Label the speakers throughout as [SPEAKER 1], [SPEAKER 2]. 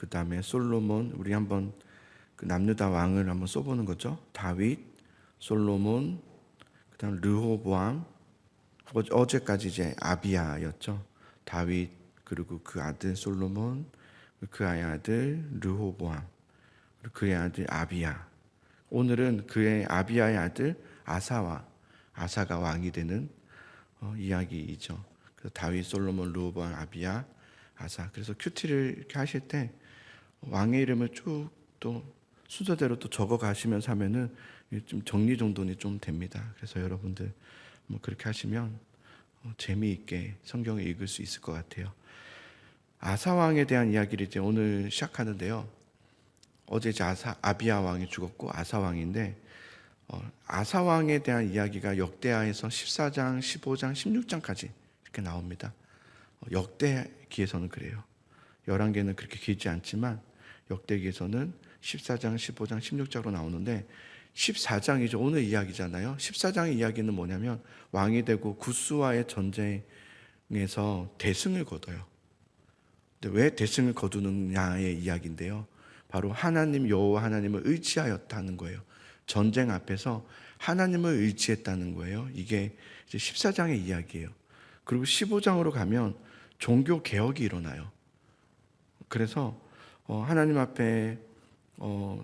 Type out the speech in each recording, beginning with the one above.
[SPEAKER 1] 그 다음에 솔로몬, 우리 한번 그 남유다 왕을 한번 써보는 거죠. 다윗, 솔로몬, 그 다음 르호보암, 어제까지 이제 아비야였죠. 다윗, 그리고 그 아들 솔로몬, 그의 아들 르호보암, 그리고 그의 아들 아비야. 오늘은 그의 아비야의 아들 아사가 왕이 되는 이야기이죠. 그래서 다윗, 솔로몬, 르호보암, 아비야, 아사. 그래서 큐티를 이렇게 하실 때 왕의 이름을 쭉 또 순서대로 또 적어 가시면서 하면은 좀 정리정돈이 좀 됩니다. 그래서 여러분들 뭐 그렇게 하시면 재미있게 성경을 읽을 수 있을 것 같아요. 아사 왕에 대한 이야기를 이제 오늘 시작하는데요. 어제 이제 아비야 왕이 죽었고 아사 왕인데 아사 왕에 대한 이야기가 역대하에서 14장, 15장, 16장까지 이렇게 나옵니다. 역대기에서는 그래요. 11개는 그렇게 길지 않지만 역대기에서는 14장, 15장, 16장으로 나오는데 14장이죠. 오늘 이야기잖아요. 14장의 이야기는 뭐냐면 왕이 되고 구스와의 전쟁에서 대승을 거둬요. 근데 왜 대승을 거두느냐의 이야기인데요. 바로 하나님 여호와 하나님을 의지하였다는 거예요. 전쟁 앞에서 하나님을 의지했다는 거예요. 이게 이제 14장의 이야기예요. 그리고 15장으로 가면 종교 개혁이 일어나요. 그래서 하나님 앞에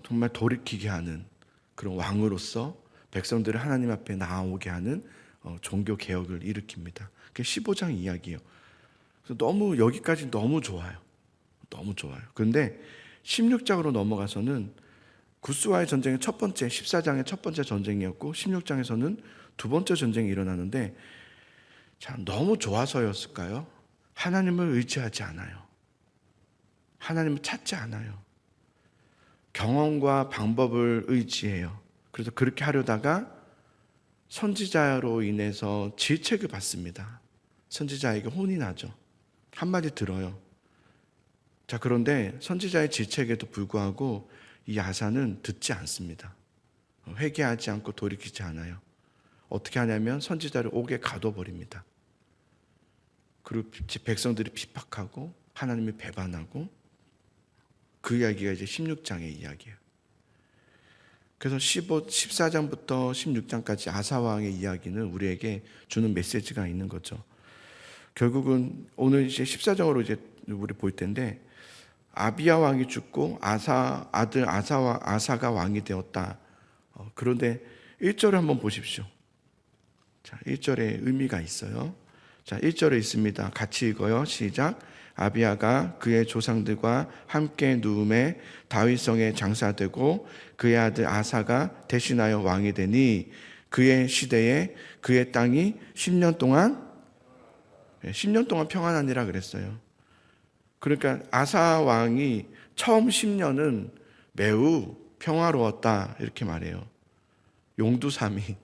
[SPEAKER 1] 정말 돌이키게 하는 그런 왕으로서 백성들을 하나님 앞에 나오게 하는 종교 개혁을 일으킵니다. 그게 15장 이야기예요. 그래서 너무 여기까지 너무 좋아요. 너무 좋아요. 그런데 16장으로 넘어가서는 구스와의 전쟁의 첫 번째 14장의 첫 번째 전쟁이었고 16장에서는 두 번째 전쟁이 일어나는데 참 너무 좋아서였을까요? 하나님을 의지하지 않아요. 하나님을 찾지 않아요. 경험과 방법을 의지해요. 그래서 그렇게 하려다가 선지자로 인해서 질책을 받습니다. 선지자에게 혼이 나죠. 한마디 들어요. 자, 그런데 선지자의 질책에도 불구하고 이 아사는 듣지 않습니다. 회개하지 않고 돌이키지 않아요. 어떻게 하냐면 선지자를 옥에 가둬버립니다. 그리고 백성들이 핍박하고 하나님을 배반하고 그 이야기가 이제 16장의 이야기예요. 그래서 14장부터 16장까지 아사왕의 이야기는 우리에게 주는 메시지가 있는 거죠. 결국은 오늘 이제 14장으로 이제 우리 볼 텐데 아비야 왕이 죽고 아들 아사가 왕이 되었다. 그런데 1절을 한번 보십시오. 자, 1절에 의미가 있어요. 자, 1절에 있습니다. 같이 읽어요. 시작. 아비야가 그의 조상들과 함께 누움에 다윗성에 장사되고 그의 아들 아사가 대신하여 왕이 되니 그의 시대에 그의 땅이 10년 동안 평안하니라 그랬어요. 그러니까 아사 왕이 처음 10년은 매우 평화로웠다 이렇게 말해요. 용두삼이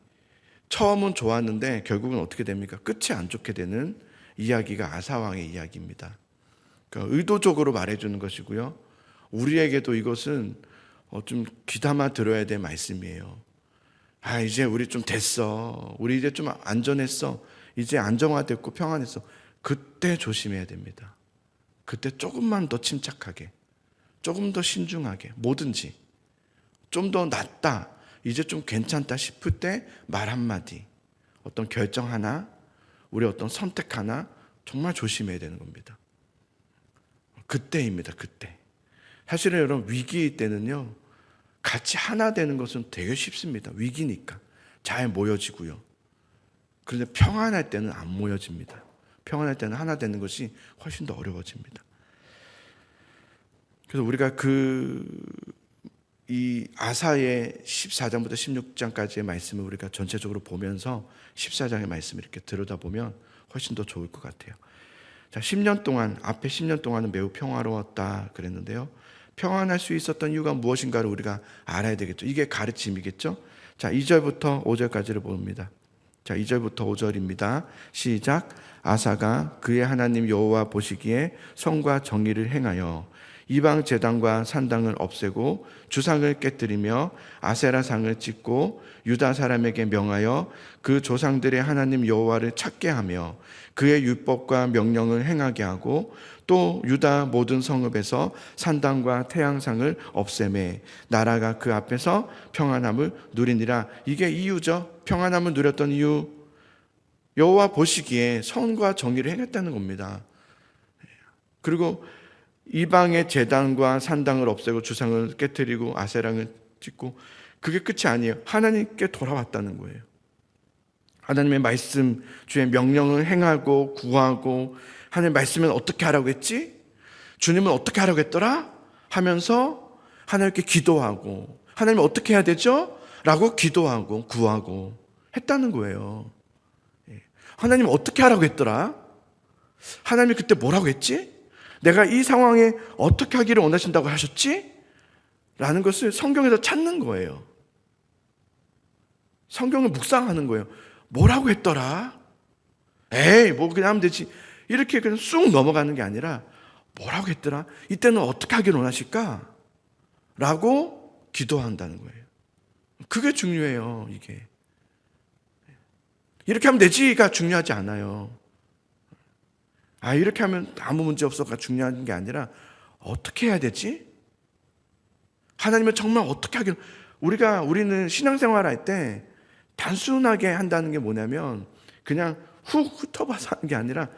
[SPEAKER 1] 처음은 좋았는데 결국은 어떻게 됩니까? 끝이 안 좋게 되는 이야기가 아사 왕의 이야기입니다. 그러니까 의도적으로 말해주는 것이고요. 우리에게도 이것은 좀 귀담아 들어야 될 말씀이에요. 이제 우리 좀 됐어. 우리 이제 좀 안전했어. 이제 안정화됐고 평안했어. 그때 조심해야 됩니다. 그때 조금만 더 침착하게, 조금 더 신중하게, 뭐든지 좀 더 낫다, 이제 좀 괜찮다 싶을 때 말 한마디, 어떤 결정 하나, 우리 어떤 선택 하나 정말 조심해야 되는 겁니다. 그때입니다. 그때. 사실은 여러분 위기일 때는요, 같이 하나 되는 것은 되게 쉽습니다. 위기니까 잘 모여지고요. 그런데 평안할 때는 안 모여집니다. 평안할 때는 하나 되는 것이 훨씬 더 어려워집니다. 그래서 우리가 이 아사의 14장부터 16장까지의 말씀을 우리가 전체적으로 보면서 14장의 말씀을 이렇게 들여다보면 훨씬 더 좋을 것 같아요. 자, 10년 동안, 앞에 10년 동안은 매우 평화로웠다 그랬는데요. 평안할 수 있었던 이유가 무엇인가를 우리가 알아야 되겠죠. 이게 가르침이겠죠. 자, 2절부터 5절까지를 봅니다. 자, 2절부터 5절입니다. 시작. 아사가 그의 하나님 여호와 보시기에 선과 정의를 행하여 이방 제단과 산당을 없애고 주상을 깨뜨리며 아세라상을 찢고 유다 사람에게 명하여 그 조상들의 하나님 여호와를 찾게 하며 그의 율법과 명령을 행하게 하고 또 유다 모든 성읍에서 산당과 태양상을 없애매 나라가 그 앞에서 평안함을 누리니라. 이게 이유죠. 평안함을 누렸던 이유, 여호와 보시기에 선과 정의를 행했다는 겁니다. 그리고 이방의 제단과 산당을 없애고 주상을 깨뜨리고 아세랑을 찍고, 그게 끝이 아니에요. 하나님께 돌아왔다는 거예요. 하나님의 말씀, 주의 명령을 행하고 구하고, 하나님 말씀은 어떻게 하라고 했지? 주님은 어떻게 하라고 했더라? 하면서 하나님께 기도하고, 하나님 어떻게 해야 되죠? 라고 기도하고 구하고 했다는 거예요. 하나님 어떻게 하라고 했더라? 하나님이 그때 뭐라고 했지? 내가 이 상황에 어떻게 하기를 원하신다고 하셨지? 라는 것을 성경에서 찾는 거예요. 성경을 묵상하는 거예요. 뭐라고 했더라? 에이, 뭐 그냥 하면 되지. 이렇게 그냥 쑥 넘어가는 게 아니라 뭐라고 했더라? 이때는 어떻게 하기를 원하실까? 라고 기도한다는 거예요. 그게 중요해요, 이게. 이렇게 하면 되지가 중요하지 않아요. 이렇게 하면 아무 문제 없어가 중요한 게 아니라 어떻게 해야 되지? 하나님은 정말 어떻게 하기를, 우리는 신앙생활 할 때 단순하게 한다는 게 뭐냐면 그냥 훅 훑어봐서 하는 게 아니라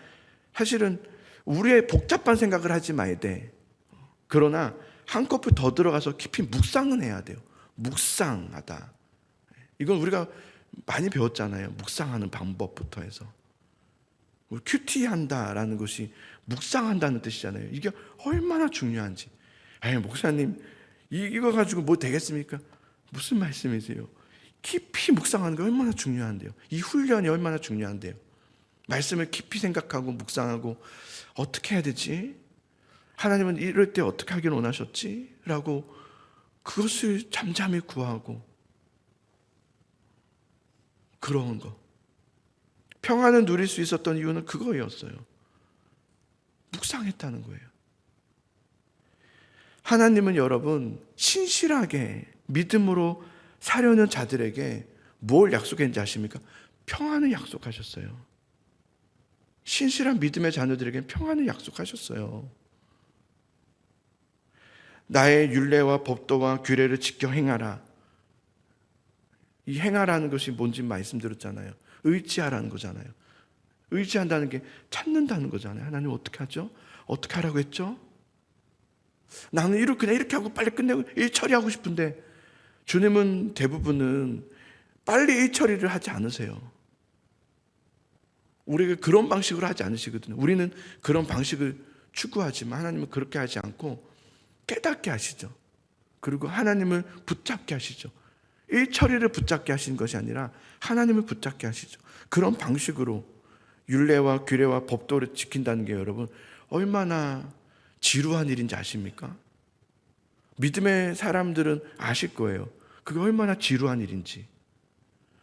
[SPEAKER 1] 사실은 우리의 복잡한 생각을 하지 말아야 돼. 그러나 한꺼풀 더 들어가서 깊이 묵상은 해야 돼요. 묵상하다. 이건 우리가 많이 배웠잖아요. 묵상하는 방법부터 해서. 큐티한다라는 것이 묵상한다는 뜻이잖아요. 이게 얼마나 중요한지. 목사님 이거 가지고 뭐 되겠습니까? 무슨 말씀이세요? 깊이 묵상하는 게 얼마나 중요한데요. 이 훈련이 얼마나 중요한데요. 말씀을 깊이 생각하고 묵상하고 어떻게 해야 되지? 하나님은 이럴 때 어떻게 하길 원하셨지? 라고 그것을 잠잠히 구하고 그런 거. 평안을 누릴 수 있었던 이유는 그거였어요. 묵상했다는 거예요. 하나님은 여러분 신실하게 믿음으로 사려는 자들에게 뭘 약속했는지 아십니까? 평안을 약속하셨어요. 신실한 믿음의 자녀들에게 평안을 약속하셨어요. 나의 율례와 법도와 규례를 지켜 행하라. 이 행하라는 것이 뭔지 말씀드렸잖아요. 의지하라는 거잖아요. 의지한다는 게 찾는다는 거잖아요. 하나님 어떻게 하죠? 어떻게 하라고 했죠? 나는 그냥 이렇게 하고 빨리 끝내고 일 처리하고 싶은데 주님은 대부분은 빨리 일 처리를 하지 않으세요. 우리가 그런 방식으로 하지 않으시거든요. 우리는 그런 방식을 추구하지만 하나님은 그렇게 하지 않고 깨닫게 하시죠. 그리고 하나님을 붙잡게 하시죠. 일 처리를 붙잡게 하시는 것이 아니라 하나님을 붙잡게 하시죠. 그런 방식으로 율례와 규례와 법도를 지킨다는 게 여러분 얼마나 지루한 일인지 아십니까? 믿음의 사람들은 아실 거예요. 그게 얼마나 지루한 일인지,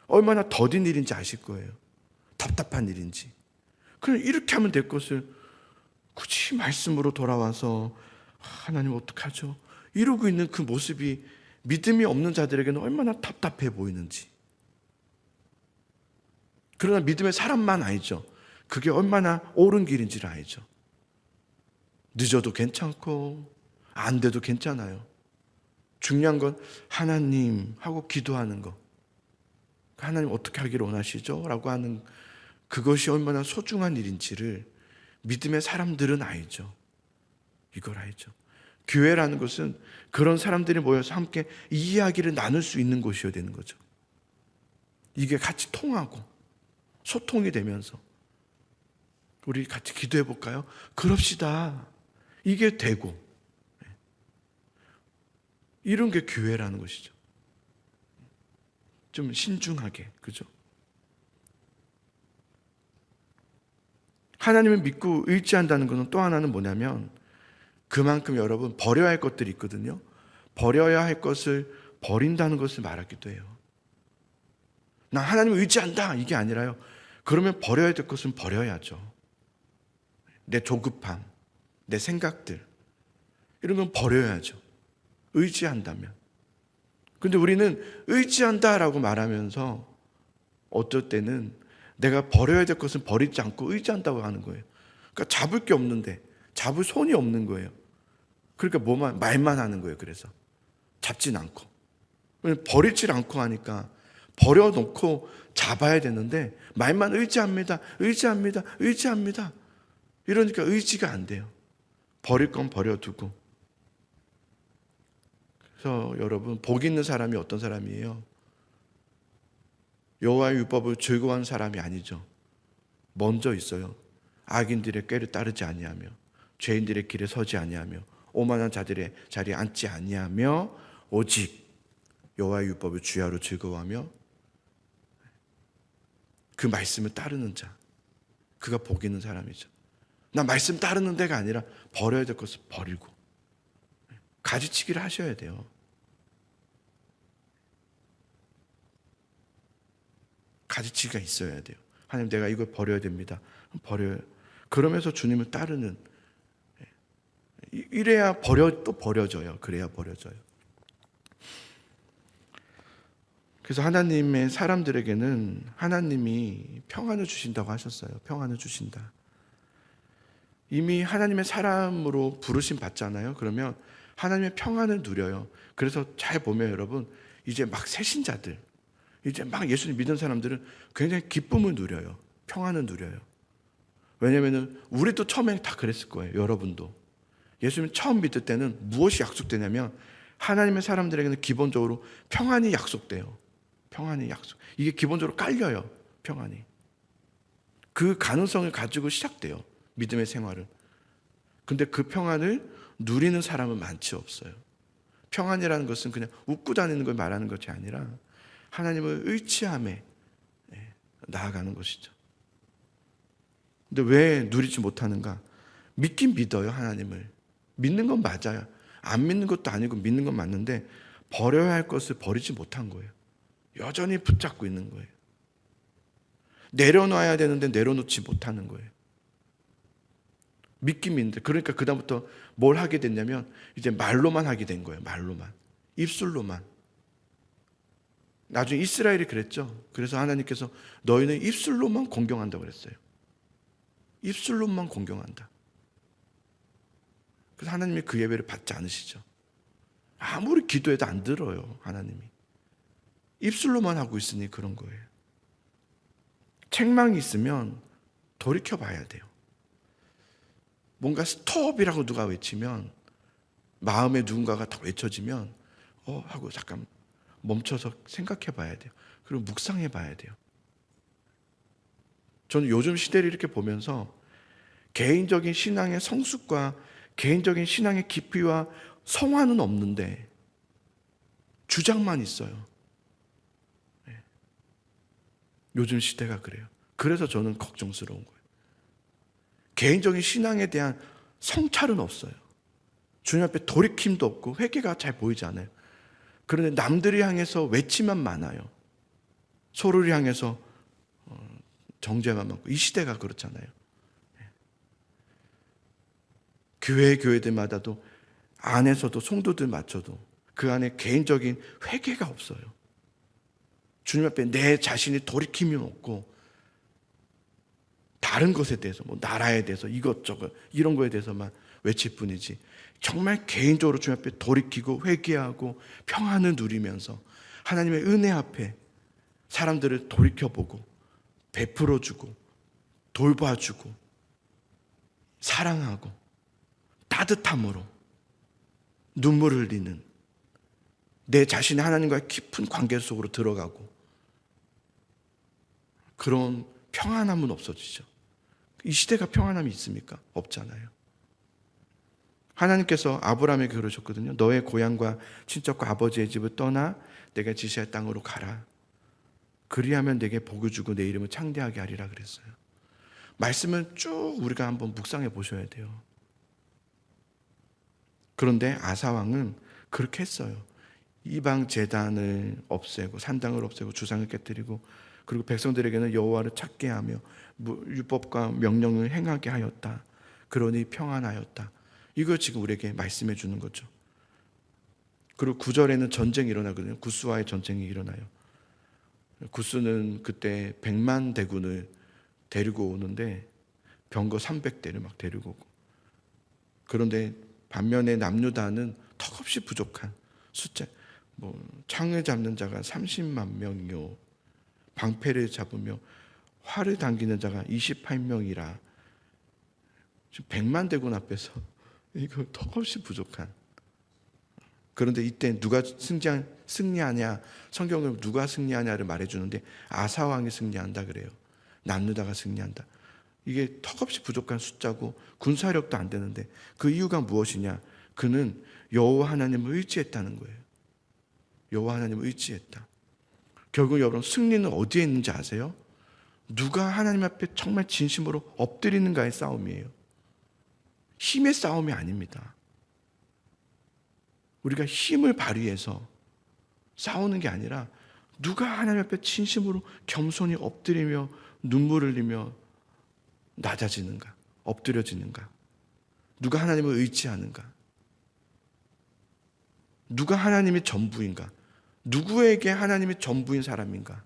[SPEAKER 1] 얼마나 더딘 일인지 아실 거예요. 답답한 일인지. 그냥 이렇게 하면 될 것을 굳이 말씀으로 돌아와서 하나님 어떡하죠? 이러고 있는 그 모습이 믿음이 없는 자들에게는 얼마나 답답해 보이는지. 그러나 믿음의 사람만 알죠. 그게 얼마나 옳은 길인지를 알죠. 늦어도 괜찮고 안 돼도 괜찮아요. 중요한 건 하나님 하고 기도하는 거. 하나님 어떻게 하기를 원하시죠? 라고 하는 그것이 얼마나 소중한 일인지를 믿음의 사람들은 알죠. 이걸 알죠. 교회라는 것은 그런 사람들이 모여서 함께 이 이야기를 나눌 수 있는 곳이어야 되는 거죠. 이게 같이 통하고 소통이 되면서 우리 같이 기도해 볼까요? 그럽시다. 이게 되고 이런 게 교회라는 것이죠. 좀 신중하게, 그죠? 하나님을 믿고 의지한다는 것은 또 하나는 뭐냐면 그만큼 여러분 버려야 할 것들이 있거든요. 버려야 할 것을 버린다는 것을 말하기도 해요. 나 하나님을 의지한다 이게 아니라요. 그러면 버려야 될 것은 버려야죠. 내 조급함, 내 생각들 이런 건 버려야죠. 의지한다면. 근데 우리는 의지한다라고 말하면서 어떨 때는 내가 버려야 될 것은 버리지 않고 의지한다고 하는 거예요. 그러니까 잡을 게 없는데 잡을 손이 없는 거예요. 그러니까 말만 하는 거예요. 그래서 잡진 않고, 버리질 않고 하니까 버려놓고 잡아야 되는데 말만 의지합니다, 의지합니다, 의지합니다. 이러니까 의지가 안 돼요. 버릴 건 버려두고. 그래서 여러분, 복 있는 사람이 어떤 사람이에요? 여호와의 율법을 즐거워하는 사람이 아니죠. 먼저 있어요. 악인들의 꾀를 따르지 아니하며 죄인들의 길에 서지 아니하며 오만한 자들의 자리에 앉지 아니하며 오직 여호와의 율법을 주야로 즐거워하며 그 말씀을 따르는 자, 그가 복 있는 사람이죠. 나 말씀 따르는 데가 아니라 버려야 될 것을 버리고 가지치기를 하셔야 돼요. 가지치기가 있어야 돼요. 하나님, 내가 이걸 버려야 됩니다. 버려요. 그러면서 주님을 따르는, 이래야 또 버려져요. 그래야 버려져요. 그래서 하나님의 사람들에게는 하나님이 평안을 주신다고 하셨어요. 평안을 주신다. 이미 하나님의 사람으로 부르심 받잖아요. 그러면 하나님의 평안을 누려요. 그래서 잘 보면 여러분, 이제 막 새신자들, 이제 막 예수님 믿은 사람들은 굉장히 기쁨을 누려요. 평안을 누려요. 왜냐하면 우리도 처음에 다 그랬을 거예요. 여러분도. 예수님 처음 믿을 때는 무엇이 약속되냐면 하나님의 사람들에게는 기본적으로 평안이 약속돼요. 평안이 약속. 이게 기본적으로 깔려요. 평안이. 그 가능성을 가지고 시작돼요. 믿음의 생활은. 근데 그 평안을 누리는 사람은 많지 없어요. 평안이라는 것은 그냥 웃고 다니는 걸 말하는 것이 아니라 하나님을 의지함에 나아가는 것이죠. 근데 왜 누리지 못하는가? 믿긴 믿어요, 하나님을. 믿는 건 맞아요. 안 믿는 것도 아니고 믿는 건 맞는데 버려야 할 것을 버리지 못한 거예요. 여전히 붙잡고 있는 거예요. 내려놔야 되는데 내려놓지 못하는 거예요. 믿긴 믿는데, 그러니까 그다음부터 뭘 하게 됐냐면 이제 말로만 하게 된 거예요. 말로만. 입술로만. 나중에 이스라엘이 그랬죠. 그래서 하나님께서 너희는 입술로만 공경한다고 그랬어요. 입술로만 공경한다. 그래서 하나님이 그 예배를 받지 않으시죠. 아무리 기도해도 안 들어요, 하나님이. 입술로만 하고 있으니 그런 거예요. 책망이 있으면 돌이켜 봐야 돼요. 뭔가 스톱이라고 누가 외치면, 마음에 누군가가 다 외쳐지면 하고 잠깐 멈춰서 생각해 봐야 돼요. 그리고 묵상해 봐야 돼요. 저는 요즘 시대를 이렇게 보면서 개인적인 신앙의 성숙과 개인적인 신앙의 깊이와 성화는 없는데 주장만 있어요. 요즘 시대가 그래요. 그래서 저는 걱정스러운 거예요. 개인적인 신앙에 대한 성찰은 없어요. 주님 앞에 돌이킴도 없고 회개가 잘 보이지 않아요. 그런데 남들이 향해서 외치만 많아요. 서로를 향해서 정죄만 많고. 이 시대가 그렇잖아요. 교회들마다도 안에서도 성도들 맞춰도 그 안에 개인적인 회개가 없어요. 주님 앞에 내 자신이 돌이킴이 없고 다른 것에 대해서, 뭐 나라에 대해서 이것저것 이런 거에 대해서만 외칠 뿐이지, 정말 개인적으로 주님 앞에 돌이키고 회개하고 평안을 누리면서 하나님의 은혜 앞에 사람들을 돌이켜보고 베풀어주고 돌봐주고 사랑하고 따뜻함으로 눈물을 흘리는, 내 자신이 하나님과의 깊은 관계 속으로 들어가고, 그런 평안함은 없어지죠. 이 시대가 평안함이 있습니까? 없잖아요. 하나님께서 아브라함에게 그러셨거든요. 너의 고향과 친척과 아버지의 집을 떠나 내가 지시할 땅으로 가라. 그리하면 내게 복을 주고 내 이름을 창대하게 하리라 그랬어요. 말씀을 쭉 우리가 한번 묵상해 보셔야 돼요. 그런데 아사왕은 그렇게 했어요. 이방 제단을 없애고 산당을 없애고 주상을 깨뜨리고, 그리고 백성들에게는 여호와를 찾게 하며 율법과 명령을 행하게 하였다. 그러니 평안하였다. 이걸 지금 우리에게 말씀해 주는 거죠. 그리고 9절에는 전쟁이 일어나거든요. 구스와의 전쟁이 일어나요. 구스는 그때 100만 대군을 데리고 오는데 병거 300대를 막 데리고 오고, 그런데 반면에 남유다는 턱없이 부족한 숫자, 창을 잡는 자가 30만 명이요 방패를 잡으며 활을 당기는 자가 28명이라. 지금 100만 대군 앞에서 이거 턱없이 부족한. 그런데 이때 누가 승리하냐, 성경은 누가 승리하냐를 말해주는데 아사왕이 승리한다 그래요. 남유다가 승리한다. 이게 턱없이 부족한 숫자고 군사력도 안 되는데 그 이유가 무엇이냐? 그는 여호와 하나님을 의지했다는 거예요. 여호와 하나님을 의지했다. 결국 여러분 승리는 어디에 있는지 아세요? 누가 하나님 앞에 정말 진심으로 엎드리는가의 싸움이에요. 힘의 싸움이 아닙니다. 우리가 힘을 발휘해서 싸우는 게 아니라 누가 하나님 앞에 진심으로 겸손히 엎드리며 눈물을 흘리며 낮아지는가, 엎드려지는가, 누가 하나님을 의지하는가, 누가 하나님이 전부인가, 누구에게 하나님이 전부인 사람인가,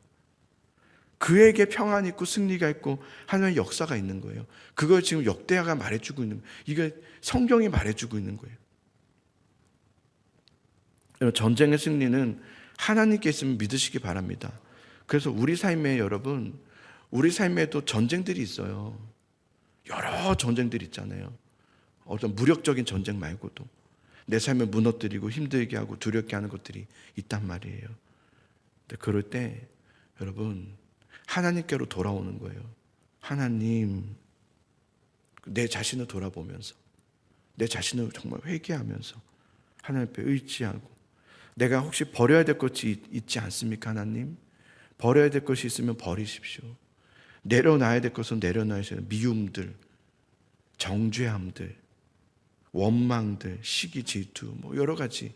[SPEAKER 1] 그에게 평안이 있고 승리가 있고 하나님의 역사가 있는 거예요. 그걸 지금 역대하가 말해주고 있는 거예요. 이게 성경이 말해주고 있는 거예요. 전쟁의 승리는 하나님께 있으면 믿으시기 바랍니다. 그래서 우리 삶에 여러분, 우리 삶에도 전쟁들이 있어요. 여러 전쟁들이 있잖아요. 어떤 무력적인 전쟁 말고도 내 삶을 무너뜨리고 힘들게 하고 두렵게 하는 것들이 있단 말이에요. 근데 그럴 때 여러분 하나님께로 돌아오는 거예요. 하나님, 내 자신을 돌아보면서 내 자신을 정말 회개하면서 하나님 앞에 의지하고, 내가 혹시 버려야 될 것이 있지 않습니까? 하나님, 버려야 될 것이 있으면 버리십시오. 내려놔야 될 것은 내려놔야죠. 미움들, 정죄함들, 원망들, 시기, 질투, 여러 가지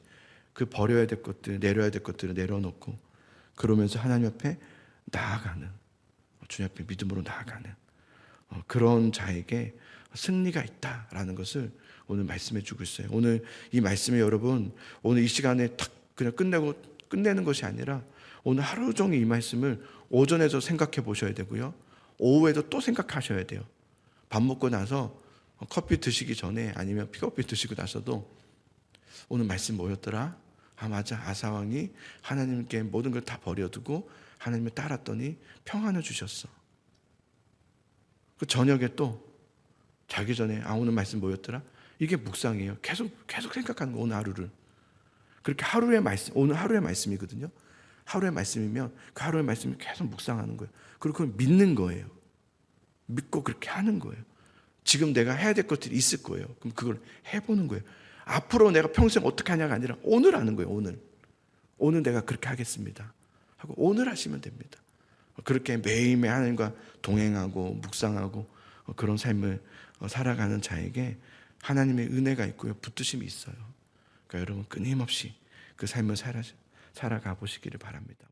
[SPEAKER 1] 그 버려야 될 것들, 내려야 될 것들을 내려놓고 그러면서 하나님 앞에 나아가는, 주님 앞에 믿음으로 나아가는 그런 자에게 승리가 있다라는 것을 오늘 말씀해 주고 있어요. 오늘 이 말씀에 여러분, 오늘 이 시간에 탁 그냥 끝내는 것이 아니라 오늘 하루 종일 이 말씀을 오전에도 생각해 보셔야 되고요, 오후에도 또 생각하셔야 돼요. 밥 먹고 나서 커피 드시기 전에 아니면 커피 드시고 나서도 오늘 말씀 뭐였더라? 아 맞아, 아사왕이 하나님께 모든 걸 다 버려두고 하나님을 따랐더니 평안을 주셨어. 그 저녁에 또 자기 전에 오늘 말씀 뭐였더라? 이게 묵상이에요. 계속 생각하는 거, 오늘 하루를. 그렇게 하루의 말씀, 오늘 하루의 말씀이거든요. 하루의 말씀이면 그 하루의 말씀을 계속 묵상하는 거예요. 그리고 그걸 믿는 거예요. 믿고 그렇게 하는 거예요. 지금 내가 해야 될 것들이 있을 거예요. 그럼 그걸 해보는 거예요. 앞으로 내가 평생 어떻게 하냐가 아니라 오늘 하는 거예요. 오늘 내가 그렇게 하겠습니다 하고 오늘 하시면 됩니다. 그렇게 매일매일 하나님과 동행하고 묵상하고 그런 삶을 살아가는 자에게 하나님의 은혜가 있고요, 붙드심이 있어요. 그러니까 여러분 끊임없이 그 삶을 살아가 보시기를 바랍니다.